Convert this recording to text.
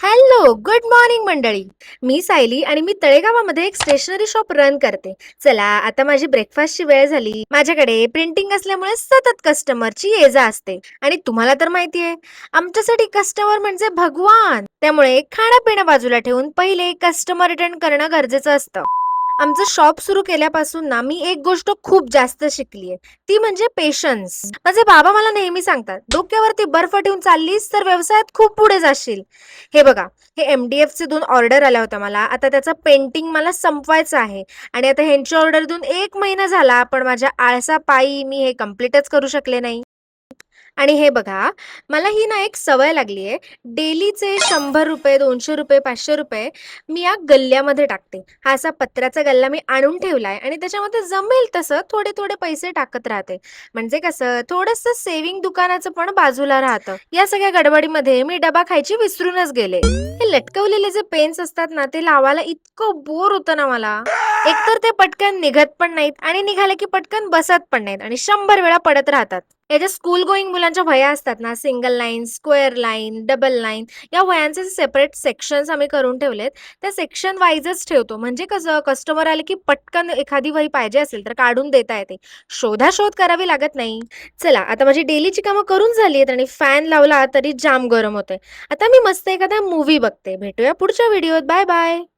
Hello, good morning मंडळी. मी सायली आणि मी तळेगावामध्ये एक स्टेशनरी शॉप रन करते. चला, आता माझी ब्रेकफास्टची वेळ झाली. माझ्याकडे प्रिंटिंग असल्यामुळे सतत कस्टमरची ये-जा असते आणि तुम्हाला तर माहिती आहे, आमच्यासाठी कस्टमर म्हणजे भगवान. त्यामुळे खाणं-पिणं बाजूला ठेवून पहिले कस्टमर अटेंड करणं गरजेचं असतं. आमचं शॉप सुरू केल्यापासून ना मी एक गोष्ट खूप जास्त शिकलीये, ती म्हणजे पेशन्स. माझे बाबा मला नेहमी सांगतात, डोक्यावरती बर्फ ठेवून चाललीस तर व्यवसायात खूप पुढे जाशील. हे बघा, हे MDFचे 2 ऑर्डर आल्या होत्या मला. आता त्याचं पेंटिंग मला संपवायचं आहे आणि आता ह्यांची ऑर्डर देऊन 1 महिना झाला, पण माझ्या आळसापायी मी हे कंप्लीटच करू शकले नाही. आणि हे बघा, मला ही ना एक सवय लागली आहे. डेलीचे ₹100, ₹200, ₹500 मी या गल्ल्यामध्ये टाकते. हा असा पत्र्याचा गल्ला मी आणून ठेवलाय आणि त्याच्यामध्ये जमेल तसं थोडे-थोडे पैसे टाकत राहते. म्हणजे कसं थोडंसं सेव्हिंग दुकानाचं पण बाजूला राहतं. या सगळ्या गडबडीमध्ये मी डबा खायची विसरूनच गेले. हे लटकवलेले जे पेन्स असतात ना, ते लावायला इतकं बोर होतं ना मला. एकतर ते पटकन निघत पण नाहीत आणि निघाले की पटकन बसत पण नाहीत आणि 100 वेळा पडत राहतात. या ज्या स्कूल गोईंग मुलांच्या वह्या असतात ना, single line, square line, double line या वह्यांचे सेपरेट सेक्शन्स आम्ही करून ठेवलेत. त्या सेक्शन वाईजच ठेवतो. म्हणजे कसं कस्टमर आले की पटकन एखादी वही पाहिजे असेल तर काढून देता येते. शोधाशोध करावी लागत नाही. चला, आता माझी डेलीची कामं करून झाली आहेत आणि फॅन लावला तरी जाम गरम होतंय. आता मी मस्त एखादा मूव्ही बघते. भेटूया पुढच्या व्हिडिओत. Bye bye.